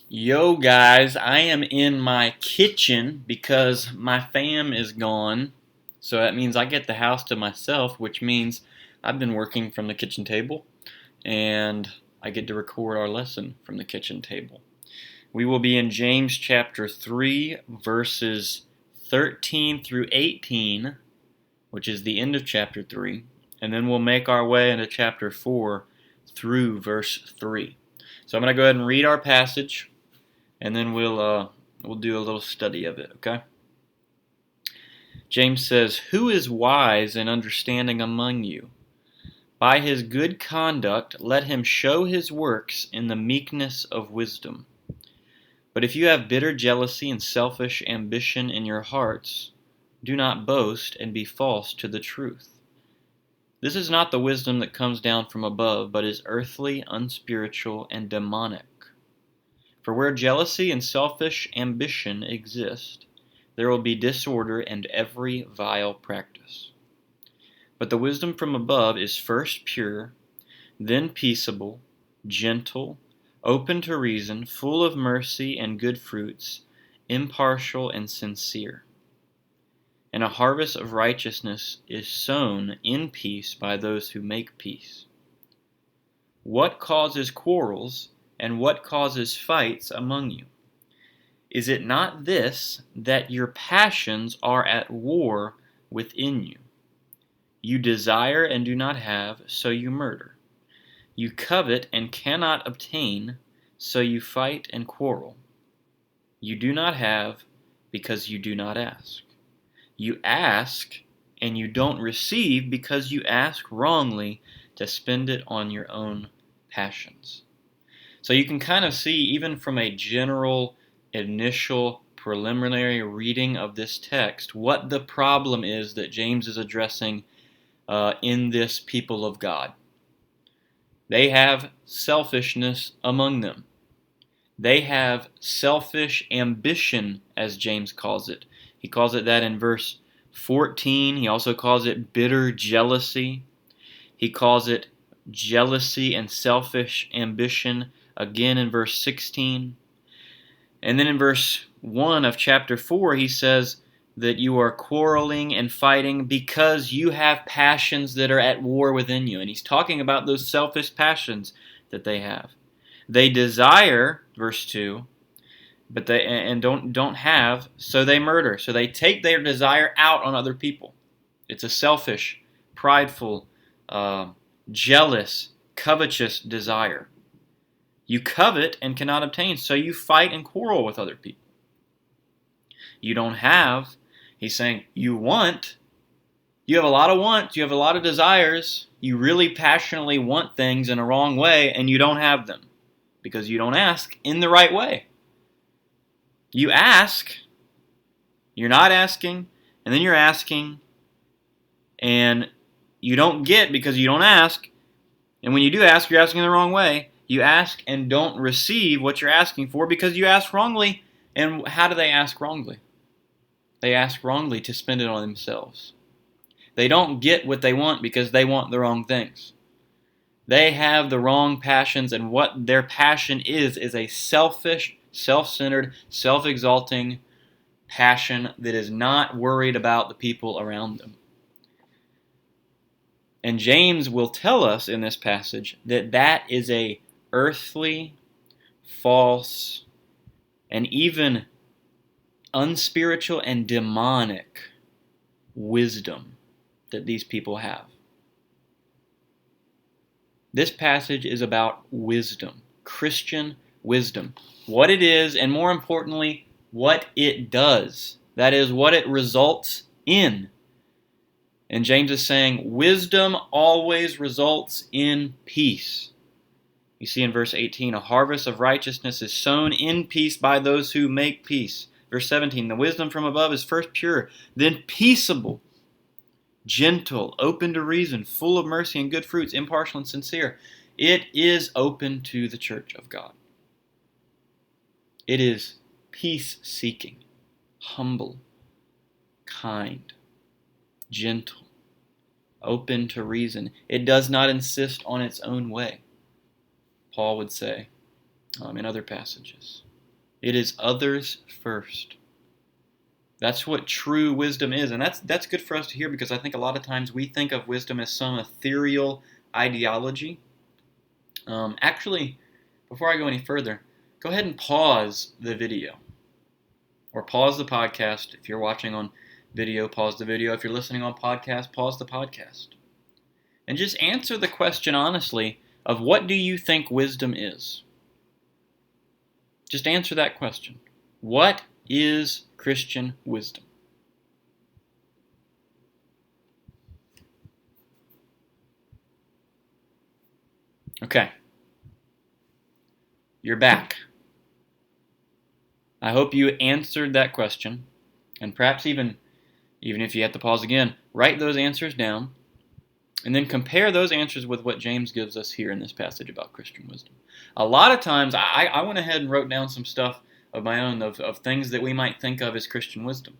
Yo guys, I am in my kitchen because my fam is gone. So that means I get the house to myself, which means I've been working from the kitchen table and I get to record our lesson from the kitchen table. We will be in James chapter 3, verses 13 through 18, which is the end of chapter 3, and then we'll make our way into chapter 4 through verse 3. So I'm going to go ahead and read our passage, and then we'll do a little study of it, okay? James says, "Who is wise and understanding among you? By his good conduct let him show his works in the meekness of wisdom. But if you have bitter jealousy and selfish ambition in your hearts, do not boast and be false to the truth. This is not the wisdom that comes down from above, but is earthly, unspiritual, and demonic. For where jealousy and selfish ambition exist, there will be disorder and every vile practice. But the wisdom from above is first pure, then peaceable, gentle, open to reason, full of mercy and good fruits, impartial and sincere. And a harvest of righteousness is sown in peace by those who make peace. What causes quarrels and what causes fights among you? Is it not this, that your passions are at war within you? You desire and do not have, so you murder. You covet and cannot obtain, so you fight and quarrel. You do not have, because you do not ask. You ask, and you don't receive, because you ask wrongly to spend it on your own passions." So you can kind of see, even from a general, initial, preliminary reading of this text, what the problem is that James is addressing in this people of God. They have selfishness among them. They have selfish ambition, as James calls it. He calls it that in verse 14. He also calls it bitter jealousy. He calls it jealousy and selfish ambition again in verse 16. And then in verse 1 of chapter 4, he says that you are quarreling and fighting because you have passions that are at war within you. And he's talking about those selfish passions that they have. They desire, verse 2, but they don't have, so they murder. So they take their desire out on other people. It's a selfish, prideful, jealous, covetous desire. You covet and cannot obtain, so you fight and quarrel with other people. You don't have, he's saying, you want, you have a lot of wants, you have a lot of desires, you really passionately want things in a wrong way, and you don't have them because you don't ask in the right way. You ask, you're not asking, and then you're asking, and you don't get because you don't ask, and when you do ask, you're asking in the wrong way. You ask and don't receive what you're asking for because you ask wrongly. And how do they ask wrongly? They ask wrongly to spend it on themselves. They don't get what they want because they want the wrong things. They have the wrong passions, and what their passion is a selfish, self-centered, self-exalting passion that is not worried about the people around them. And James will tell us in this passage that that is a earthly, false, and even unspiritual and demonic wisdom that these people have. This passage is about wisdom, Christian wisdom, what it is, and more importantly, what it does. That is, what it results in. And James is saying, wisdom always results in peace. You see in verse 18, a harvest of righteousness is sown in peace by those who make peace. Verse 17, the wisdom from above is first pure, then peaceable, gentle, open to reason, full of mercy and good fruits, impartial and sincere. It is open to the church of God. It is peace-seeking, humble, kind, gentle, open to reason. It does not insist on its own way, Paul would say in other passages. It is others first. That's what true wisdom is, and that's good for us to hear, because I think a lot of times we think of wisdom as some ethereal ideology. Actually, before I go any further, go ahead and pause the video, or pause the podcast. If you're watching on video, pause the video. If you're listening on podcast, pause the podcast. And just answer the question honestly of, what do you think wisdom is? Just answer that question. What is Christian wisdom? Okay. You're back. I hope you answered that question, and perhaps even if you have to pause again, write those answers down, and then compare those answers with what James gives us here in this passage about Christian wisdom. A lot of times, I went ahead and wrote down some stuff of my own of things that we might think of as Christian wisdom.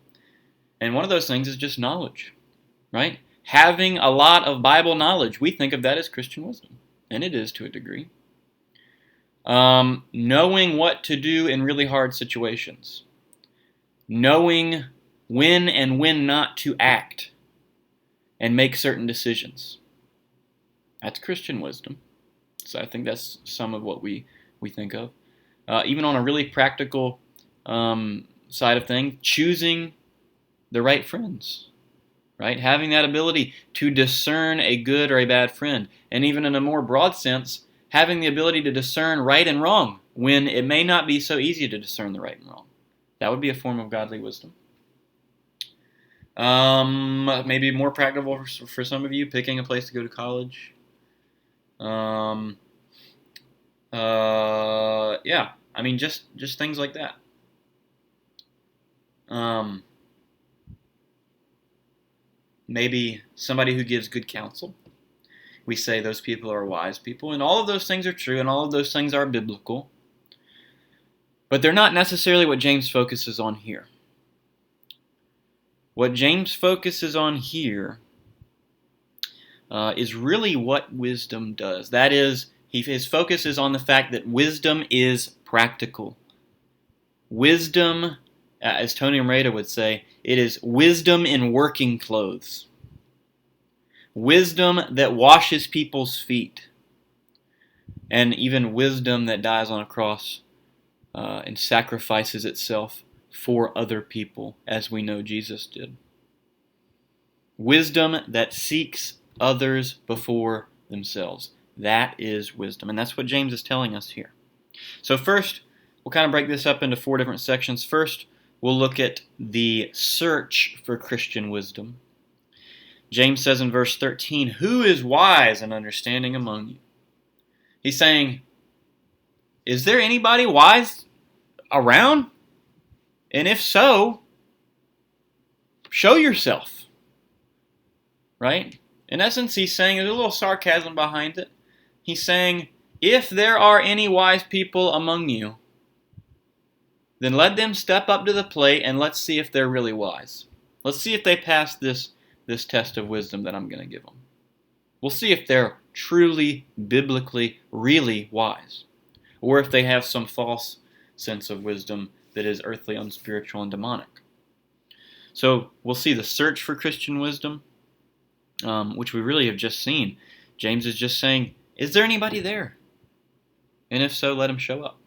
And one of those things is just knowledge, right? Having a lot of Bible knowledge, we think of that as Christian wisdom, and it is to a degree. Knowing what to do in really hard situations. Knowing when and when not to act and make certain decisions. That's Christian wisdom. So I think that's some of what we think of. Even on a really practical side of things, choosing the right friends, right? Having that ability to discern a good or a bad friend. And even in a more broad sense, having the ability to discern right and wrong when it may not be so easy to discern the right and wrong. That would be a form of godly wisdom. Maybe more practical for some of you, picking a place to go to college. Yeah, I mean, just things like that. Maybe somebody who gives good counsel. We say those people are wise people, and all of those things are true, and all of those things are biblical. But they're not necessarily what James focuses on here. What James focuses on here is really what wisdom does. That is, his focus is on the fact that wisdom is practical. Wisdom, as Tony Amreda would say, it is wisdom in working clothes. Wisdom that washes people's feet. And even wisdom that dies on a cross and sacrifices itself for other people, as we know Jesus did. Wisdom that seeks others before themselves. That is wisdom. And that's what James is telling us here. So first, we'll kind of break this up into 4 different sections. First, we'll look at the search for Christian wisdom. James says in verse 13, "Who is wise and understanding among you?" He's saying, is there anybody wise around? And if so, show yourself. Right? In essence, he's saying, there's a little sarcasm behind it. He's saying, if there are any wise people among you, then let them step up to the plate and let's see if they're really wise. Let's see if they pass this test of wisdom that I'm going to give them. We'll see if they're truly, biblically, really wise, or if they have some false sense of wisdom that is earthly, unspiritual, and demonic. So we'll see the search for Christian wisdom, which we really have just seen. James is just saying, is there anybody there? And if so, let him show up.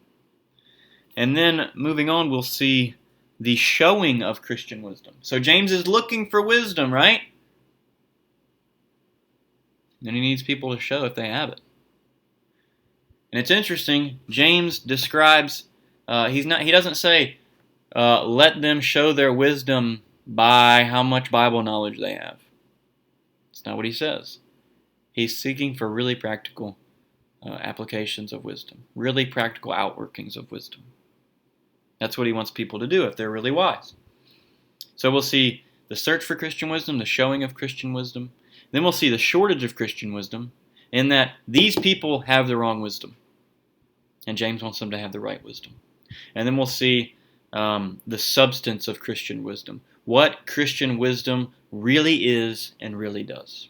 And then moving on, we'll see the showing of Christian wisdom. So James is looking for wisdom, right? And he needs people to show if they have it. And it's interesting, James describes, he doesn't say, let them show their wisdom by how much Bible knowledge they have. It's not what he says. He's seeking for really practical applications of wisdom, really practical outworkings of wisdom. That's what he wants people to do if they're really wise. So we'll see the search for Christian wisdom, the showing of Christian wisdom. Then we'll see the shortage of Christian wisdom, in that these people have the wrong wisdom. And James wants them to have the right wisdom. And then we'll see the substance of Christian wisdom. What Christian wisdom really is and really does.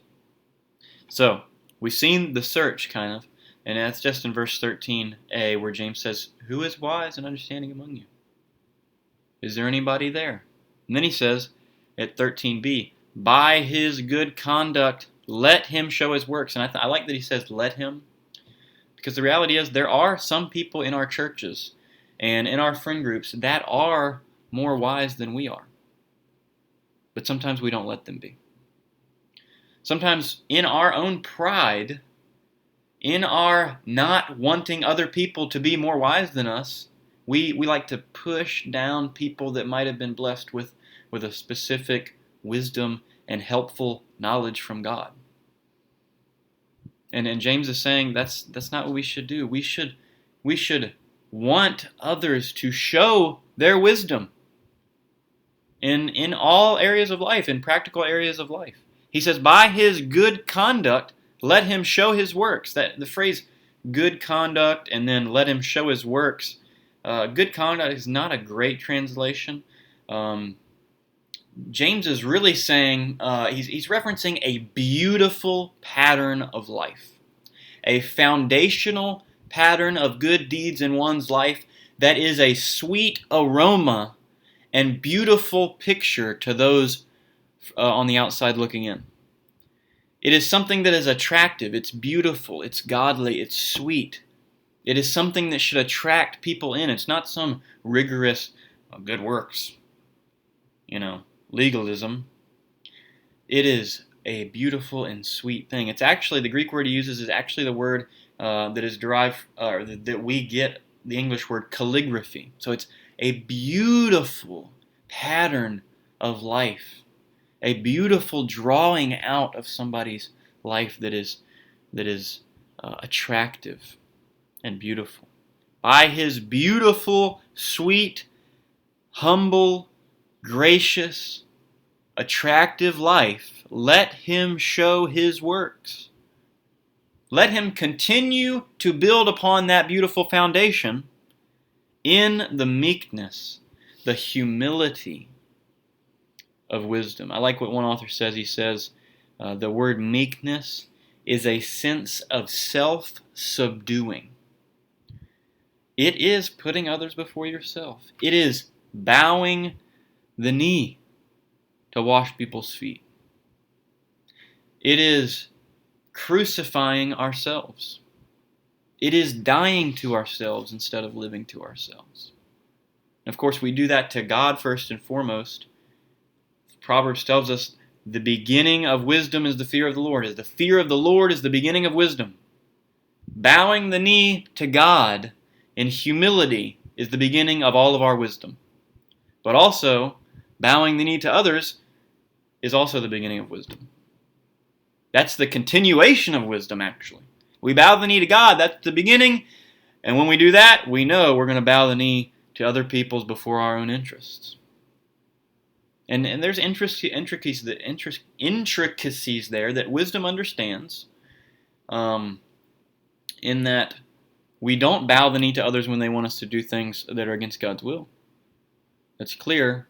So, we've seen the search, kind of. And that's just in verse 13a, where James says, "Who is wise and understanding among you? Is there anybody there?" And then he says at 13b, "By his good conduct, let him show his works." And I like that he says, "Let him," because the reality is there are some people in our churches and in our friend groups that are more wise than we are. But sometimes we don't let them be. Sometimes in our own pride, in our not wanting other people to be more wise than us, we like to push down people that might have been blessed with a specific wisdom and helpful knowledge from God. And James is saying that's not what we should do. We should want others to show their wisdom in all areas of life, in practical areas of life. He says, "By his good conduct, let him show his works." That the phrase "good conduct" and then "let him show his works." Good conduct is not a great translation. James is really saying, he's referencing a beautiful pattern of life, a foundational pattern of good deeds in one's life that is a sweet aroma and beautiful picture to those on the outside looking in. It is something that is attractive, it's beautiful, it's godly, it's sweet. It is something that should attract people in. It's not some rigorous good works, legalism. It is a beautiful and sweet thing. It's actually, the Greek word he uses is actually the word that is derived, that we get the English word calligraphy. So it's a beautiful pattern of life, a beautiful drawing out of somebody's life that is attractive and beautiful. By his beautiful, sweet, humble, gracious, attractive life, let him show his works. Let him continue to build upon that beautiful foundation in the meekness, the humility of wisdom. I like what one author says. He says, the word meekness is a sense of self-subduing. It is putting others before yourself. It is bowing the knee to wash people's feet. It is crucifying ourselves. It is dying to ourselves instead of living to ourselves. And of course, we do that to God first and foremost. Proverbs tells us the beginning of wisdom is the fear of the Lord. The fear of the Lord is the beginning of wisdom. Bowing the knee to God in humility is the beginning of all of our wisdom. But also, bowing the knee to others is also the beginning of wisdom. That's the continuation of wisdom, actually. We bow the knee to God, that's the beginning. And when we do that, we know we're going to bow the knee to other people's before our own interests. And there's intricacies there that wisdom understands, in that we don't bow the knee to others when they want us to do things that are against God's will. That's clear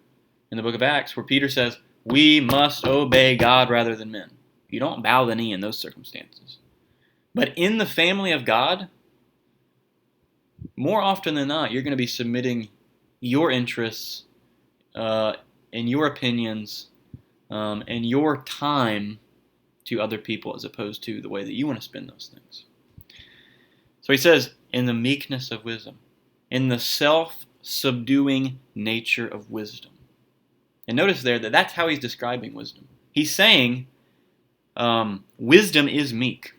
in the book of Acts, where Peter says, we must obey God rather than men. You don't bow the knee in those circumstances. But in the family of God, more often than not, you're going to be submitting your interests and your opinions and your time to other people as opposed to the way that you want to spend those things. So he says, in the meekness of wisdom, in the self-subduing nature of wisdom. And notice there that that's how he's describing wisdom. He's saying wisdom is meek.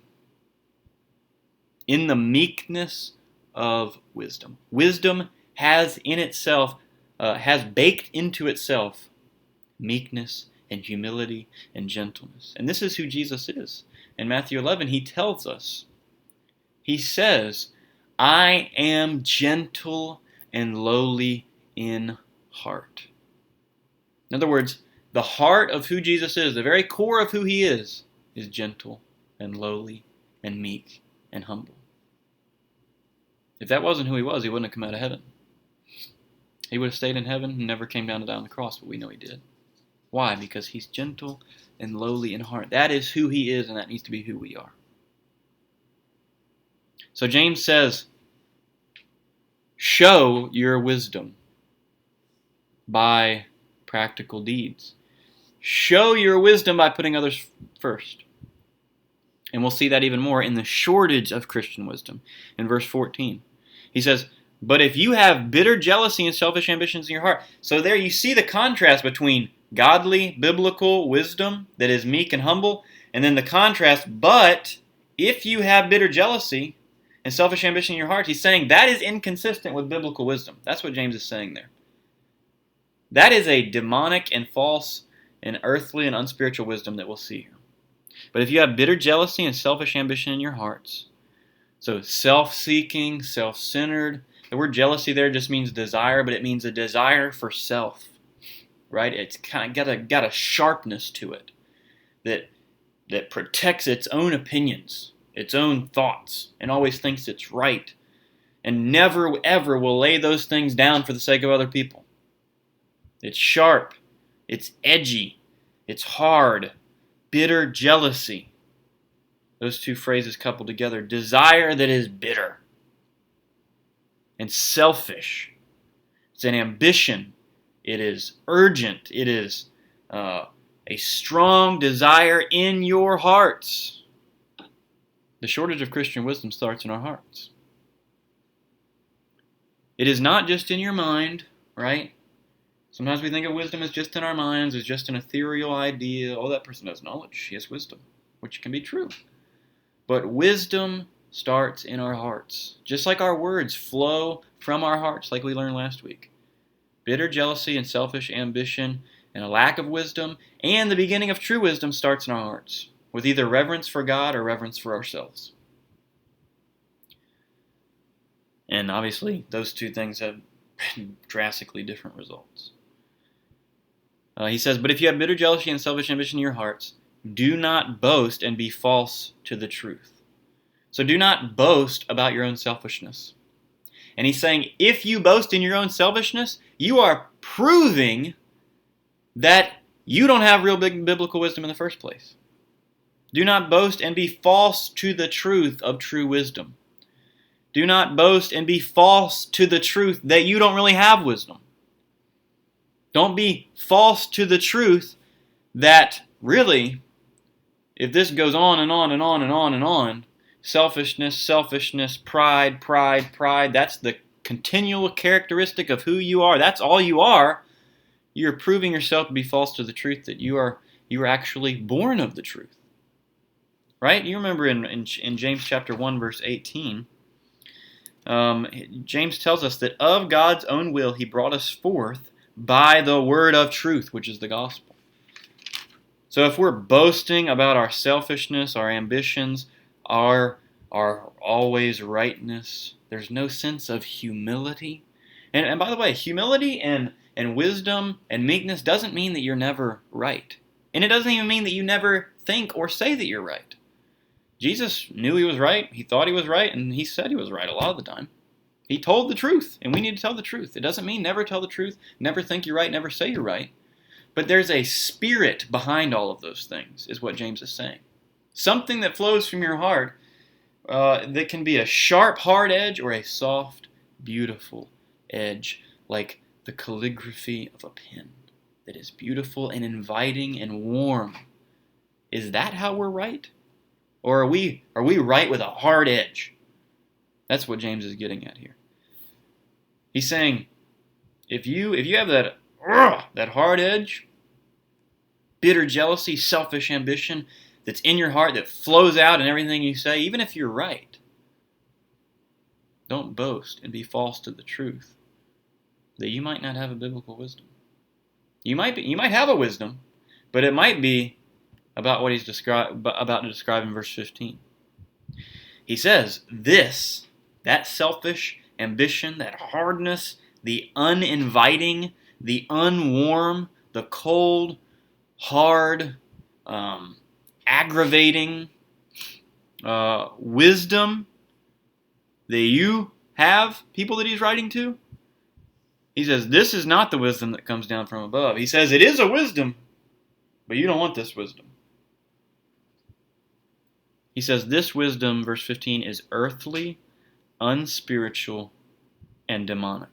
In the meekness of wisdom. Wisdom has in itself, has baked into itself meekness and humility and gentleness. And this is who Jesus is. In Matthew 11, he tells us, he says, I am gentle and lowly in heart. In other words, the heart of who Jesus is, the very core of who he is gentle and lowly and meek and humble. If that wasn't who he was, he wouldn't have come out of heaven. He would have stayed in heaven and never came down to die on the cross, but we know he did. Why? Because he's gentle and lowly in heart. That is who he is, and that needs to be who we are. So James says, show your wisdom by practical deeds. Show your wisdom by putting others first. And we'll see that even more in the shortage of Christian wisdom in verse 14. He says, but if you have bitter jealousy and selfish ambitions in your heart. So there you see the contrast between godly, biblical wisdom that is meek and humble, and then the contrast, but if you have bitter jealousy and selfish ambition in your heart, he's saying that is inconsistent with biblical wisdom. That's what James is saying there. That is a demonic and false and earthly and unspiritual wisdom that we'll see here. But if you have bitter jealousy and selfish ambition in your hearts, so self-seeking, self-centered, the word jealousy there just means desire, but it means a desire for self, right? It's kind of got a sharpness to it that protects its own opinions, its own thoughts, and always thinks it's right, and never ever will lay those things down for the sake of other people. It's sharp, it's edgy, it's hard, bitter jealousy. Those two phrases coupled together. Desire that is bitter and selfish. It's an ambition. It is urgent. It is a strong desire in your hearts. The shortage of Christian wisdom starts in our hearts. It is not just in your mind, right? Sometimes we think of wisdom as just in our minds, as just an ethereal idea. Oh, that person has knowledge. He has wisdom, which can be true. But wisdom starts in our hearts. Just like our words flow from our hearts, like we learned last week. Bitter jealousy and selfish ambition and a lack of wisdom and the beginning of true wisdom starts in our hearts, with either reverence for God or reverence for ourselves. And obviously, those two things have drastically different results. He says, but if you have bitter jealousy and selfish ambition in your hearts, do not boast and be false to the truth. So do not boast about your own selfishness. And he's saying, if you boast in your own selfishness, you are proving that you don't have real biblical wisdom in the first place. Do not boast and be false to the truth of true wisdom. Do not boast and be false to the truth that you don't really have wisdom. Don't be false to the truth that really, if this goes on and on and on and on and on, selfishness, pride, that's the continual characteristic of who you are. That's all you are. You're proving yourself to be false to the truth that you are actually born of the truth. Right? You remember in James chapter 1, verse 18, James tells us that of God's own will he brought us forth by the word of truth, which is the gospel. So if we're boasting about our selfishness, our ambitions, our always rightness, there's no sense of humility. And by the way, humility and wisdom and meekness doesn't mean that you're never right. And it doesn't even mean that you never think or say that you're right. Jesus knew he was right, he thought he was right, and he said he was right a lot of the time. He told the truth, and we need to tell the truth. It doesn't mean never tell the truth, never think you're right, never say you're right. But there's a spirit behind all of those things, is what James is saying. Something that flows from your heart that can be a sharp, hard edge or a soft, beautiful edge, like the calligraphy of a pen that is beautiful and inviting and warm. Is that how we're right? Or are we right with a hard edge? That's what James is getting at here. He's saying, if you have that hard edge, bitter jealousy, selfish ambition that's in your heart that flows out in everything you say, even if you're right, don't boast and be false to the truth that you might not have a biblical wisdom. You might have a wisdom, but it might be about what he's about to describe in verse 15. He says, that selfish ambition, that hardness, the uninviting, the unwarm, the cold, hard, aggravating wisdom that you have, people that he's writing to, he says, this is not the wisdom that comes down from above. He says, it is a wisdom, but you don't want this wisdom. He says, this wisdom, verse 15, is earthly, unspiritual, and demonic.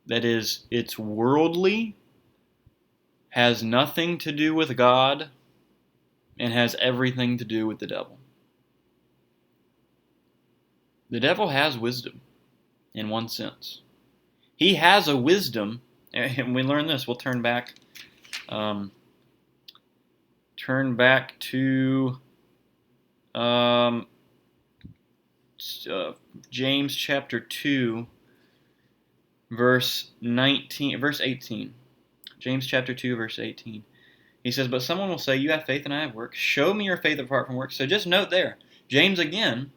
That is, it's worldly, has nothing to do with God, and has everything to do with the devil. The devil has wisdom, in one sense. He has a wisdom, and we learn this. We'll turn back to James chapter 2, verse 18. James chapter 2, verse 18. He says, but someone will say, you have faith and I have works. Show me your faith apart from works. So just note there, James again,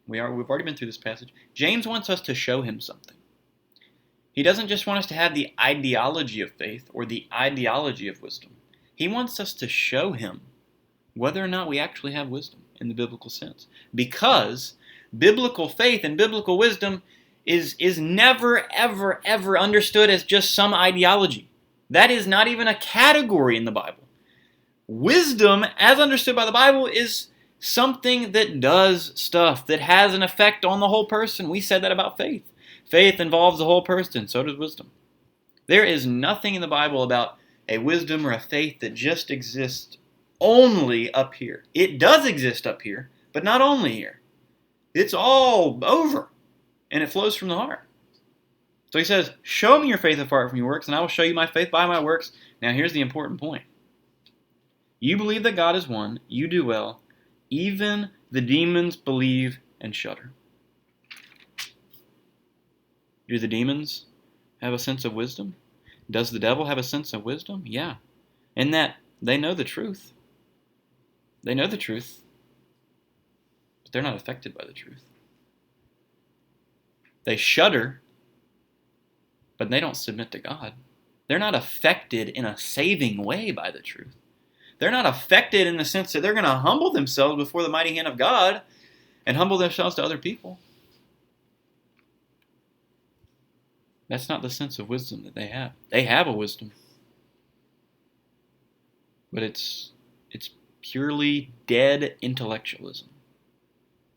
we've already been through this passage. James wants us to show him something. He doesn't just want us to have the ideology of faith or the ideology of wisdom. He wants us to show him whether or not we actually have wisdom in the biblical sense. Because biblical faith and biblical wisdom is never, ever, ever understood as just some ideology. That is not even a category in the Bible. Wisdom, as understood by the Bible, is something that does stuff, that has an effect on the whole person. We said that about faith. Faith involves the whole person, so does wisdom. There is nothing in the Bible about a wisdom or a faith that just exists only up here. It does exist up here, but not only here. It's all over, and it flows from the heart. So he says, show me your faith apart from your works, and I will show you my faith by my works. Now here's the important point. You believe that God is one, you do well. Even the demons believe and shudder. Do the demons have a sense of wisdom? Does the devil have a sense of wisdom? Yeah. In that they know the truth. They know the truth, but they're not affected by the truth. They shudder, but they don't submit to God. They're not affected in a saving way by the truth. They're not affected in the sense that they're going to humble themselves before the mighty hand of God and humble themselves to other people. That's not the sense of wisdom that they have. They have a wisdom, but it's purely dead intellectualism.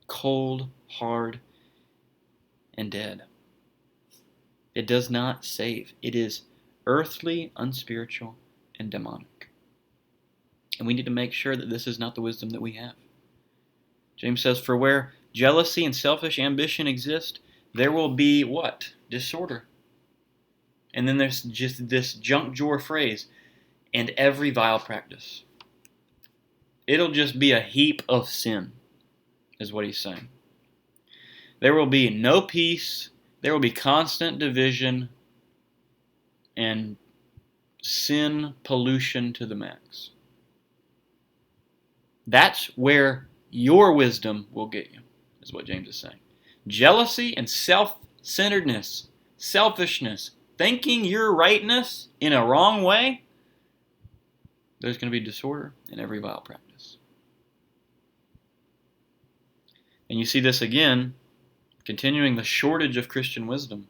Cold, hard, and dead. It does not save. It is earthly, unspiritual, and demonic. And we need to make sure that this is not the wisdom that we have. James says, for where jealousy and selfish ambition exist, there will be what? Disorder. And then there's just this junk drawer phrase, and every vile practice. It'll just be a heap of sin, is what he's saying. There will be no peace. There will be constant division and sin pollution to the max. That's where your wisdom will get you, is what James is saying. Jealousy and self-centeredness, selfishness, thinking your rightness in a wrong way, there's going to be disorder in every vile practice. And you see this again, continuing the shortage of Christian wisdom.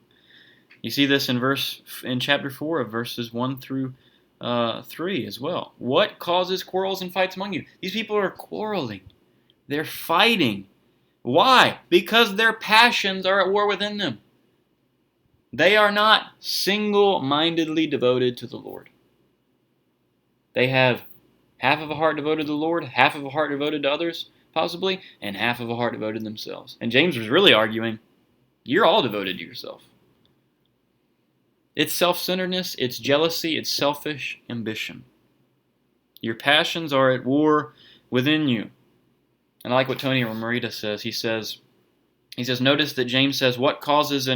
You see this in chapter 4 of verses 1 through 3 as well. What causes quarrels and fights among you? These people are quarreling. They're fighting. Why? Because their passions are at war within them. They are not single-mindedly devoted to the Lord. They have half of a heart devoted to the Lord, half of a heart devoted to others, possibly, and half of a heart devoted to themselves. And James was really arguing, you're all devoted to yourself. It's self-centeredness, it's jealousy, it's selfish ambition. Your passions are at war within you. And I like what Tony Romorita says. He says, notice that James says, what causes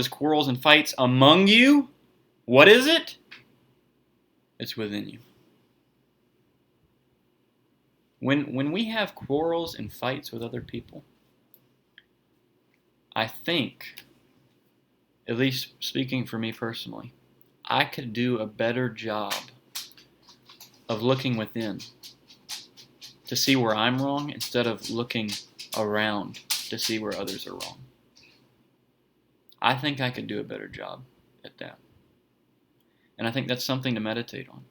quarrels and fights among you? What is it? It's within you. When we have quarrels and fights with other people, I think, at least speaking for me personally, I could do a better job of looking within to see where I'm wrong instead of looking around to see where others are wrong. I think I could do a better job at that. And I think that's something to meditate on.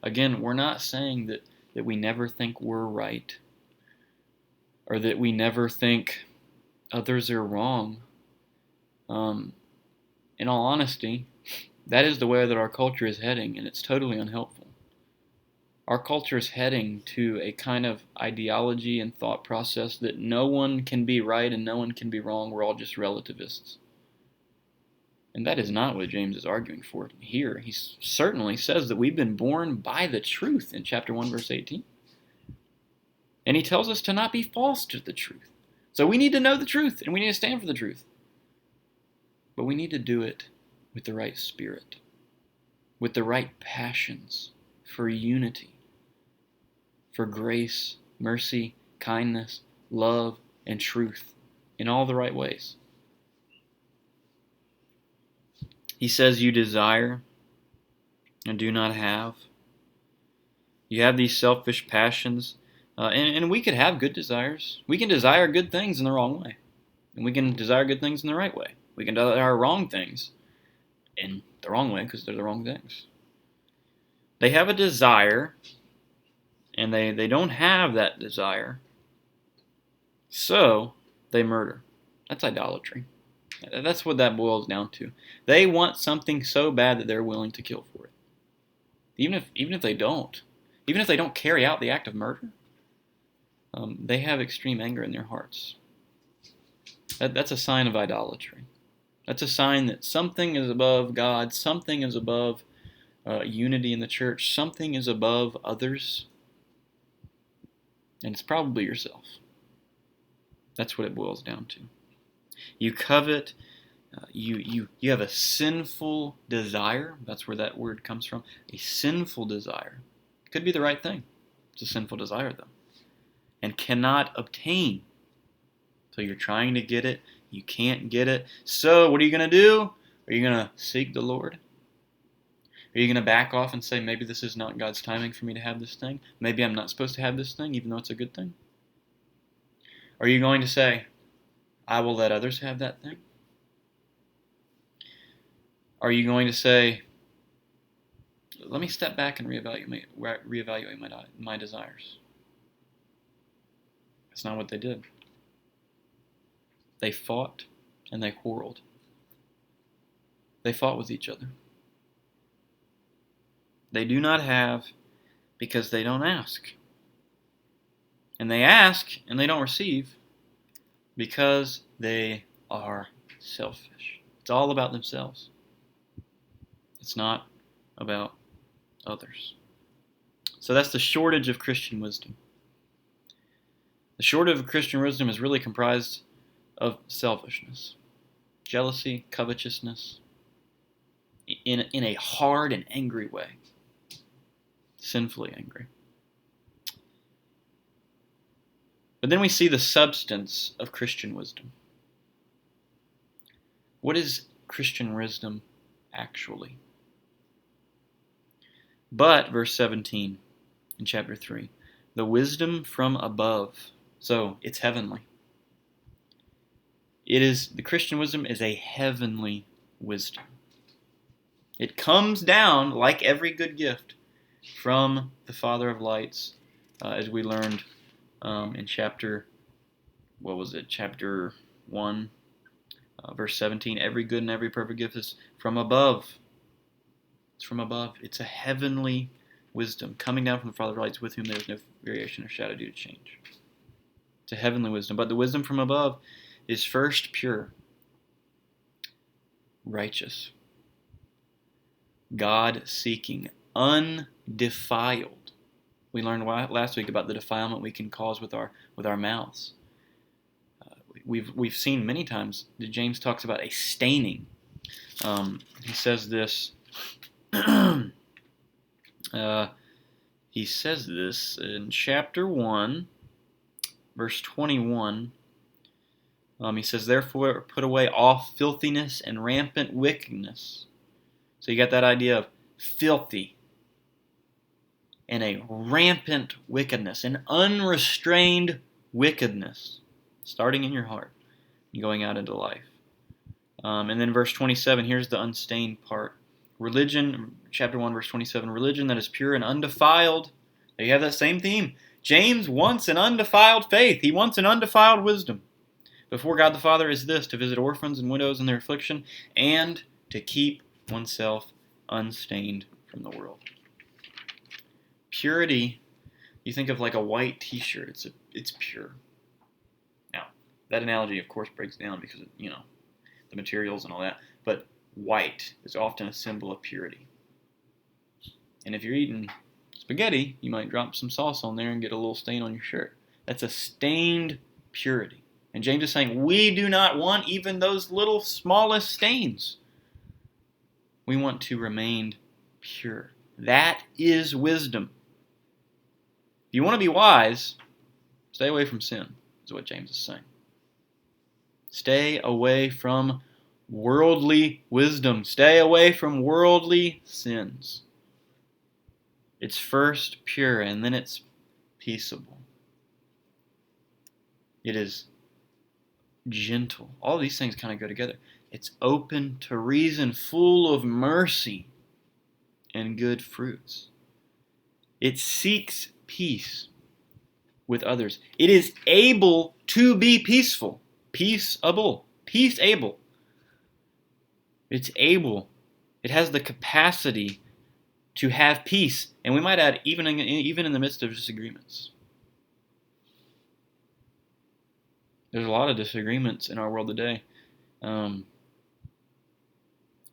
Again, we're not saying that that we never think we're right, or that we never think others are wrong. In all honesty, that is the way that our culture is heading, and it's totally unhelpful. Our culture is heading to a kind of ideology and thought process that no one can be right and no one can be wrong. We're all just relativists. And that is not what James is arguing for here. He certainly says that we've been born by the truth in chapter 1, verse 18. And he tells us to not be false to the truth. So we need to know the truth, and we need to stand for the truth. But we need to do it with the right spirit, with the right passions for unity, for grace, mercy, kindness, love, and truth in all the right ways. He says you desire and do not have. You have these selfish passions, and we could have good desires. We can desire good things in the wrong way, and we can desire good things in the right way. We can desire wrong things in the wrong way because they're the wrong things. They have a desire, and they don't have that desire, so they murder. That's idolatry. That's what that boils down to. They want something so bad that they're willing to kill for it. Even if they don't carry out the act of murder, they have extreme anger in their hearts. That's a sign of idolatry. That's a sign that something is above God, something is above unity in the church, something is above others, and it's probably yourself. That's what it boils down to. You covet, you have a sinful desire. That's where that word comes from. A sinful desire. Could be the right thing. It's a sinful desire, though. And cannot obtain. So you're trying to get it. You can't get it. So what are you going to do? Are you going to seek the Lord? Are you going to back off and say, maybe this is not God's timing for me to have this thing? Maybe I'm not supposed to have this thing, even though it's a good thing? Are you going to say, I will let others have that thing? Are you going to say, let me step back and reevaluate my desires? That's not what they did. They fought and they quarreled. They fought with each other. They do not have because they don't ask. And they ask and they don't receive because they are selfish. It's all about themselves. It's not about others. So that's the shortage of Christian wisdom. The shortage of Christian wisdom is really comprised of selfishness, jealousy, covetousness, in a hard and angry way, sinfully angry. But then we see the substance of Christian wisdom. What is Christian wisdom actually? But, verse 17 in chapter 3, the wisdom from above, so it's heavenly. The Christian wisdom is a heavenly wisdom. It comes down, like every good gift, from the Father of lights, as we learned in chapter 1, verse 17. Every good and every perfect gift is from above. It's from above. It's a heavenly wisdom coming down from the Father of lights, with whom there is no variation or shadow due to change. It's a heavenly wisdom. But the wisdom from above is first pure, righteous, God-seeking, undefiled. We learned last week about the defilement we can cause with our mouths. We've seen many times that James talks about a staining. He says this. He says this in chapter 1, verse 21. He says, therefore put away all filthiness and rampant wickedness. So you got that idea of filthy and a rampant wickedness, an unrestrained wickedness, starting in your heart and going out into life. And then verse 27, here's the unstained part. Religion, chapter 1, verse 27, religion that is pure and undefiled You have that same theme. James wants an undefiled faith. He wants an undefiled wisdom. Before God the Father is this, to visit orphans and widows in their affliction, and to keep oneself unstained from the world. Purity, you think of like a white t-shirt. It's pure. Now, that analogy, of course, breaks down because of, the materials and all that. But white is often a symbol of purity. And if you're eating spaghetti, you might drop some sauce on there and get a little stain on your shirt. That's a stained purity. And James is saying, we do not want even those little smallest stains. We want to remain pure. That is wisdom. If you want to be wise, stay away from sin, is what James is saying. Stay away from worldly wisdom. Stay away from worldly sins. It's first pure, and then it's peaceable. It is gentle. All these things kind of go together. It's open to reason, full of mercy and good fruits. It seeks peace with others. It is able to be peaceful. Peaceable. Peaceable. It's able. It has the capacity to have peace. And we might add, even in the midst of disagreements. There's a lot of disagreements in our world today, and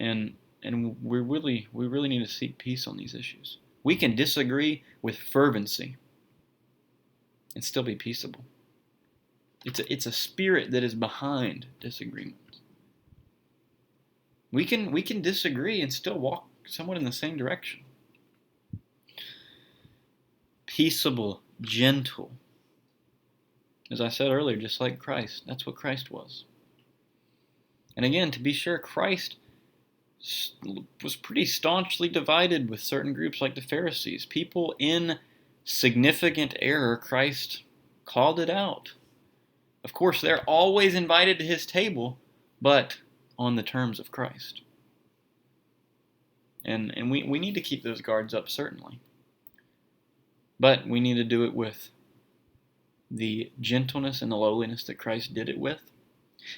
we really need to seek peace on these issues. We can disagree with fervency and still be peaceable. It's a spirit that is behind disagreement. We can disagree and still walk somewhat in the same direction. Peaceable, gentle. As I said earlier, just like Christ. That's what Christ was. And again, to be sure, Christ was pretty staunchly divided with certain groups like the Pharisees. People in significant error, Christ called it out. Of course, they're always invited to his table, but on the terms of Christ. And we need to keep those guards up, certainly. But we need to do it with the gentleness and the lowliness that Christ did it with,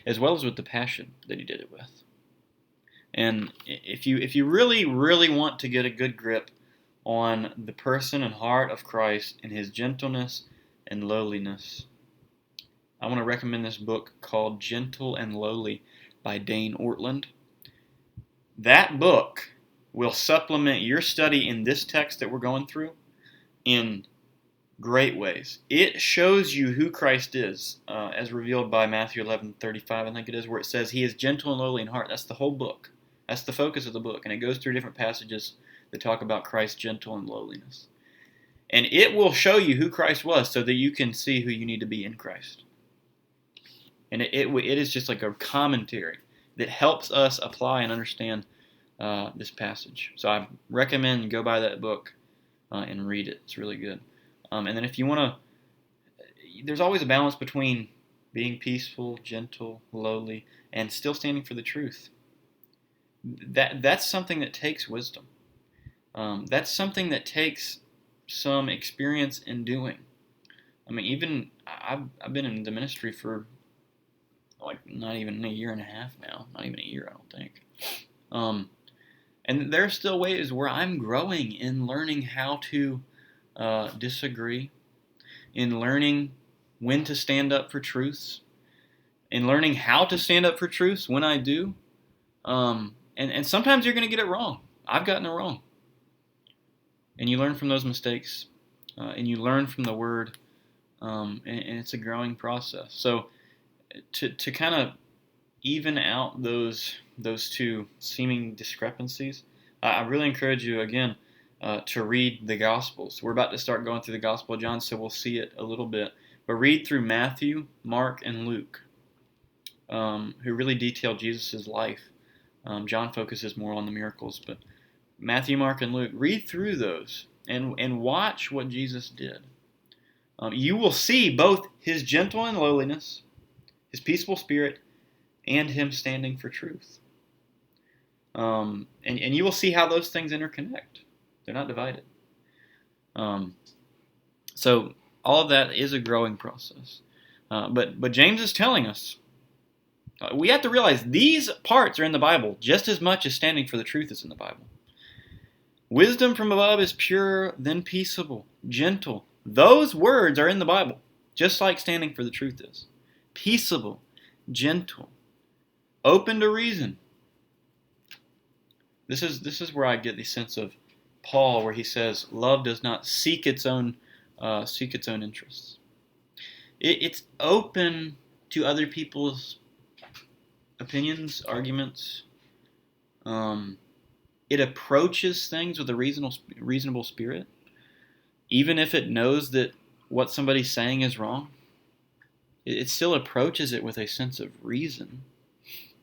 as well as with the passion that he did it with. And if you really, really want to get a good grip on the person and heart of Christ and his gentleness and lowliness, I want to recommend this book called Gentle and Lowly by Dane Ortland. That book will supplement your study in this text that we're going through in great ways. It shows you who Christ is, as revealed by Matthew 11:35, I think it is, where it says he is gentle and lowly in heart. That's the whole book. That's the focus of the book. And it goes through different passages that talk about Christ's gentle and lowliness. And it will show you who Christ was so that you can see who you need to be in Christ. And it is just like a commentary that helps us apply and understand this passage. So I recommend you go buy that book and read it. It's really good. And then if you want to, there's always a balance between being peaceful, gentle, lowly, and still standing for the truth. That's something that takes wisdom. That's something that takes some experience in doing. I mean, even I've been in the ministry for like not even a year and a half now. Not even a year, I don't think. And there are still ways where I'm growing in learning how to disagree, in learning when to stand up for truths, in learning how to stand up for truths when I do. And sometimes you're going to get it wrong. I've gotten it wrong. And you learn from those mistakes, and you learn from the Word, and it's a growing process. So to kind of even out those two seeming discrepancies, I really encourage you, again, to read the Gospels. We're about to start going through the Gospel of John, so we'll see it a little bit. But read through Matthew, Mark, and Luke, who really detail Jesus' life. John focuses more on the miracles, but Matthew, Mark, and Luke, read through those and watch what Jesus did. You will see both his gentle and lowliness, his peaceful spirit, and him standing for truth. And you will see how those things interconnect. They're not divided. So all of that is a growing process. But James is telling us, we have to realize these parts are in the Bible just as much as standing for the truth is in the Bible. Wisdom from above is pure, then peaceable, gentle. Those words are in the Bible, just like standing for the truth is. Peaceable, gentle, open to reason. This is where I get the sense of Paul, where he says, "Love does not seek its own interests." It's open to other people's opinions, arguments. It approaches things with a reasonable spirit, even if it knows that what somebody's saying is wrong. It still approaches it with a sense of reason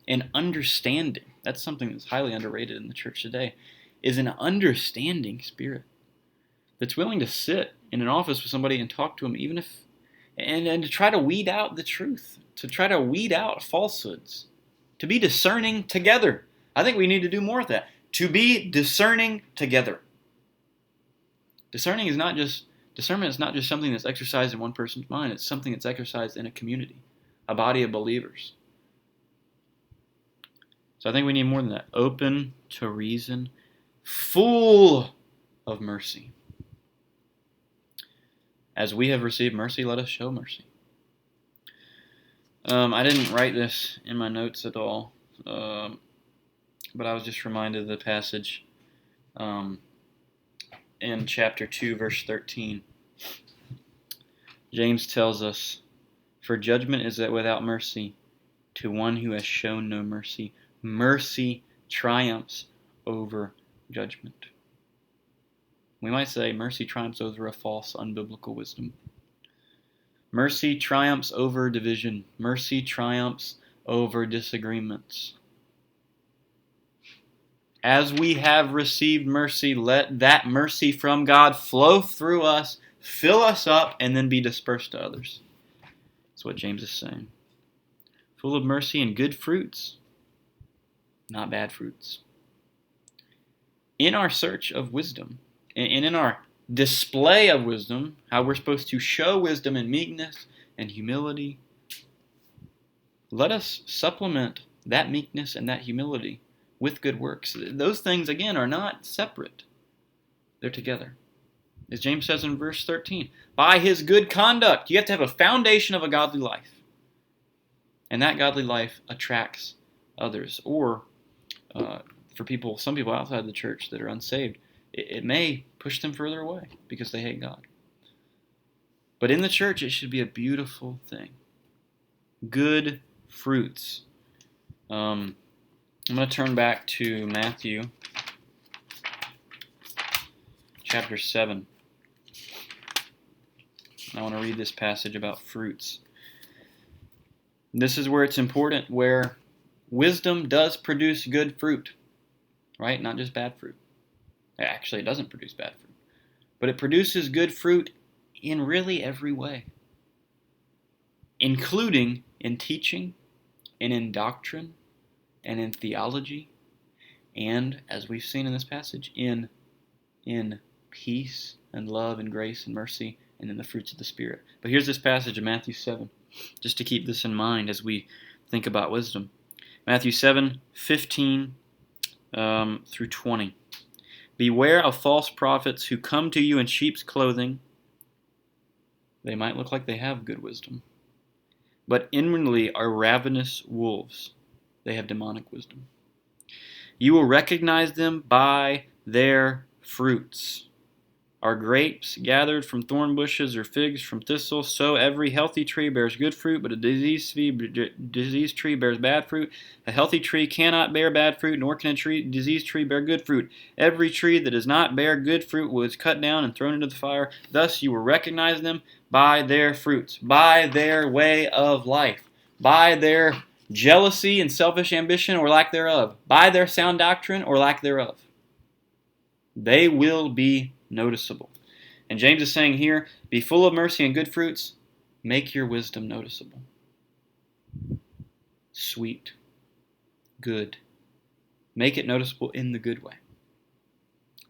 and understanding. That's something that's highly underrated in the church today, is an understanding spirit that's willing to sit in an office with somebody and talk to them, even if, and to try to weed out the truth, to try to weed out falsehoods, to be discerning together. I think we need to do more of that. To be discerning together. Discerning is not just discernment is not just something that's exercised in one person's mind. It's something that's exercised in a community, a body of believers. So I think we need more than that. Open to reason, full of mercy. As we have received mercy, let us show mercy. I didn't write this in my notes at all, but I was just reminded of the passage in chapter 2, verse 13. James tells us, "For judgment is without mercy to one who has shown no mercy. Mercy triumphs over judgment." We might say mercy triumphs over a false, unbiblical wisdom. Mercy triumphs over division. Mercy triumphs over disagreements. As we have received mercy, let that mercy from God flow through us, fill us up, and then be dispersed to others. That's what James is saying. Full of mercy and good fruits, not bad fruits. In our search of wisdom, and in our display of wisdom, how we're supposed to show wisdom in meekness and humility, let us supplement that meekness and that humility with good works. Those things, again, are not separate. They're together. As James says in verse 13, by his good conduct, you have to have a foundation of a godly life. And that godly life attracts others. Or for some people outside the church that are unsaved, it may push them further away because they hate God. But in the church, it should be a beautiful thing. Good fruits. I'm going to turn back to Matthew chapter 7. I want to read this passage about fruits. This is where it's important, where wisdom does produce good fruit, right? Not just bad fruit. Actually, it doesn't produce bad fruit. But it produces good fruit in really every way, including in teaching and in doctrine and in theology, and, as we've seen in this passage, in peace and love and grace and mercy and in the fruits of the Spirit. But here's this passage in Matthew 7, just to keep this in mind as we think about wisdom. Matthew 7:15 through 20. Beware of false prophets who come to you in sheep's clothing. They might look like they have good wisdom, but inwardly are ravenous wolves. They have demonic wisdom. You will recognize them by their fruits. Are grapes gathered from thorn bushes or figs from thistles? So every healthy tree bears good fruit, but a diseased tree bears bad fruit. A healthy tree cannot bear bad fruit, nor can a diseased tree bear good fruit. Every tree that does not bear good fruit was cut down and thrown into the fire. Thus you will recognize them by their fruits, by their way of life, by their jealousy and selfish ambition or lack thereof, by their sound doctrine or lack thereof. They will be noticeable. And James is saying here, be full of mercy and good fruits, make your wisdom noticeable. Sweet, good. Make it noticeable in the good way.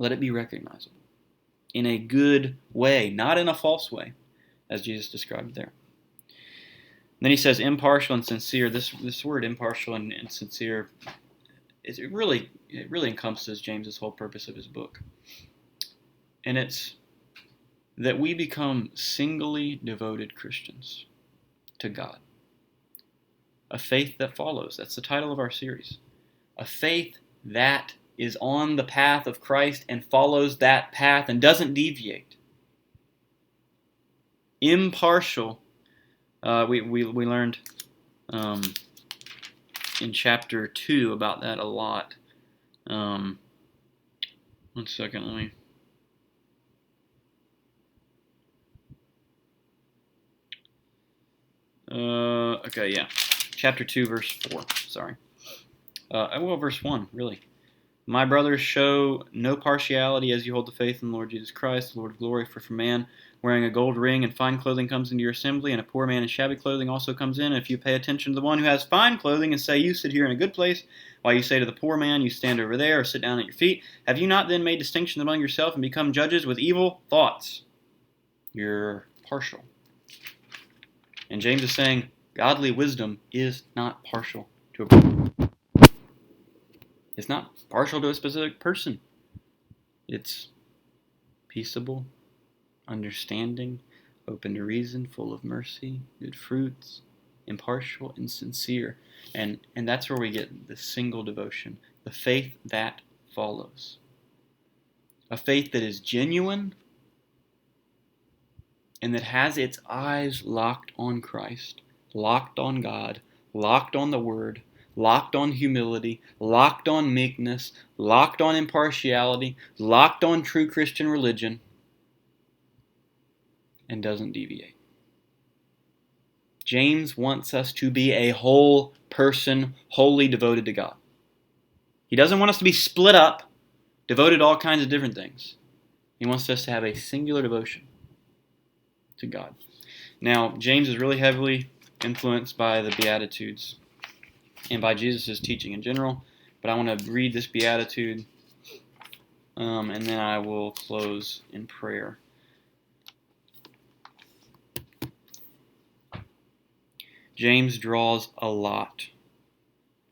Let it be recognizable. in a good way, not in a false way, as Jesus described there. Then he says impartial and sincere. This word impartial and sincere, it really encompasses James's whole purpose of his book. And it's that we become singly devoted Christians to God. A faith that follows. That's the title of our series. A faith that is on the path of Christ and follows that path and doesn't deviate. Impartial. We learned in chapter 2 about that a lot. 1 second, let me... okay, yeah. Chapter 2, verse 4. Sorry. Verse 1, really. My brothers, show no partiality as you hold the faith in the Lord Jesus Christ, the Lord of glory. For man wearing a gold ring and fine clothing comes into your assembly, and a poor man in shabby clothing also comes in. And if you pay attention to the one who has fine clothing and say, you sit here in a good place, while you say to the poor man, you stand over there, or sit down at your feet, have you not then made distinction among yourself and become judges with evil thoughts? You're partial. And James is saying, godly wisdom is not partial to a It's not partial to a specific person. It's peaceable, understanding, open to reason, full of mercy, good fruits, impartial and sincere. And that's where we get the single devotion, the faith that follows. A faith that is genuine and that has its eyes locked on Christ, locked on God, locked on the Word, locked on humility, locked on meekness, locked on impartiality, locked on true Christian religion, and doesn't deviate. James wants us to be a whole person, wholly devoted to God. He doesn't want us to be split up, devoted to all kinds of different things. He wants us to have a singular devotion to God. Now, James is really heavily influenced by the Beatitudes and by Jesus' teaching in general, but I want to read this beatitude, and then I will close in prayer. James draws a lot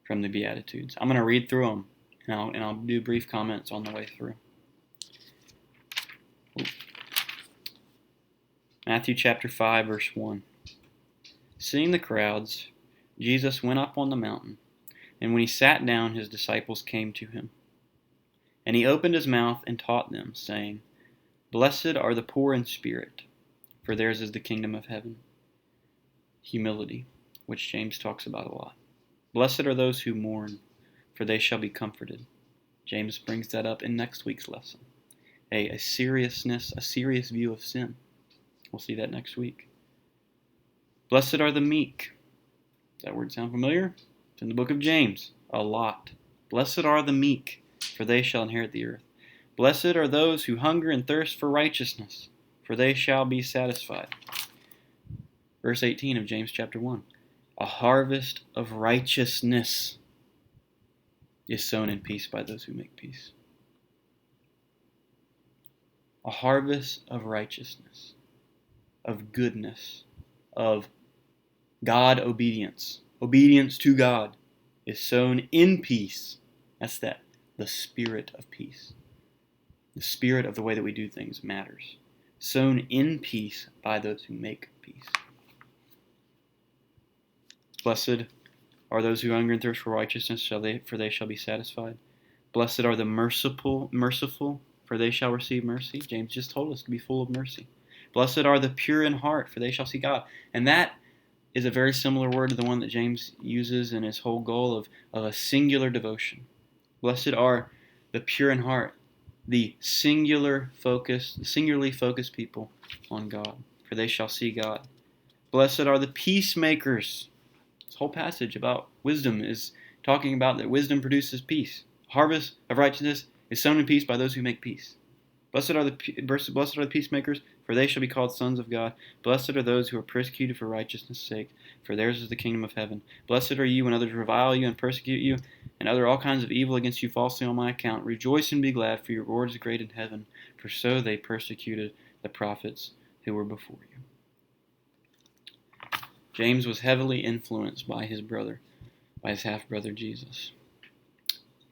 from the Beatitudes. I'm going to read through them, and I'll do brief comments on the way through. Matthew chapter 5, verse 1. Seeing the crowds, Jesus went up on the mountain, and when he sat down, his disciples came to him. And he opened his mouth and taught them, saying, Blessed are the poor in spirit, for theirs is the kingdom of heaven. Humility, which James talks about a lot. Blessed are those who mourn, for they shall be comforted. James brings that up in next week's lesson. A serious view of sin. We'll see that next week. Blessed are the meek. Does that word sound familiar? It's in the book of James. A lot. Blessed are the meek, for they shall inherit the earth. Blessed are those who hunger and thirst for righteousness, for they shall be satisfied. Verse 18 of James chapter 1. A harvest of righteousness is sown in peace by those who make peace. A harvest of righteousness, of goodness, of God obedience to God is sown in peace. That's the spirit of peace. The spirit of the way that we do things matters. Sown in peace by those who make peace. Blessed are those who hunger and thirst for righteousness, for they shall be satisfied. Blessed are the merciful, for they shall receive mercy. James just told us to be full of mercy. Blessed are the pure in heart, for they shall see God. And that is a very similar word to the one that James uses in his whole goal of a singular devotion. Blessed are the pure in heart, the singularly focused people on God, for they shall see God. Blessed are the peacemakers. This whole passage about wisdom is talking about that wisdom produces peace. Harvest of righteousness is sown in peace by those who make peace. Blessed are the peacemakers, for they shall be called sons of God. Blessed are those who are persecuted for righteousness' sake, for theirs is the kingdom of heaven. Blessed are you when others revile you and persecute you, and utter all kinds of evil against you falsely on my account. Rejoice and be glad, for your reward is great in heaven, for so they persecuted the prophets who were before you. James was heavily influenced by his half-brother Jesus.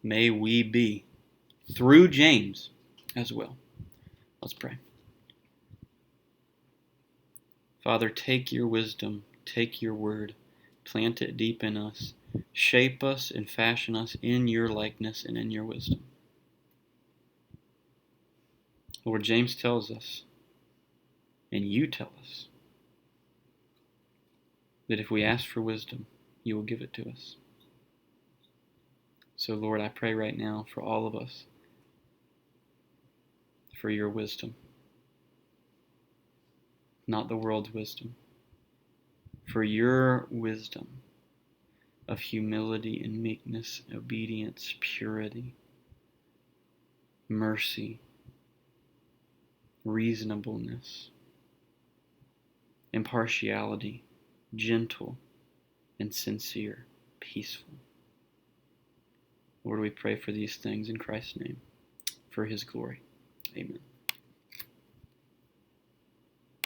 May we be, through James as well. Let's pray. Father, take your wisdom, take your word, plant it deep in us, shape us and fashion us in your likeness and in your wisdom. Lord, James tells us, and you tell us, that if we ask for wisdom, you will give it to us. So, Lord, I pray right now for all of us, for your wisdom, not the world's wisdom, for your wisdom of humility and meekness, obedience, purity, mercy, reasonableness, impartiality, gentle and sincere, peaceful. Lord, we pray for these things in Christ's name, for his glory. Amen.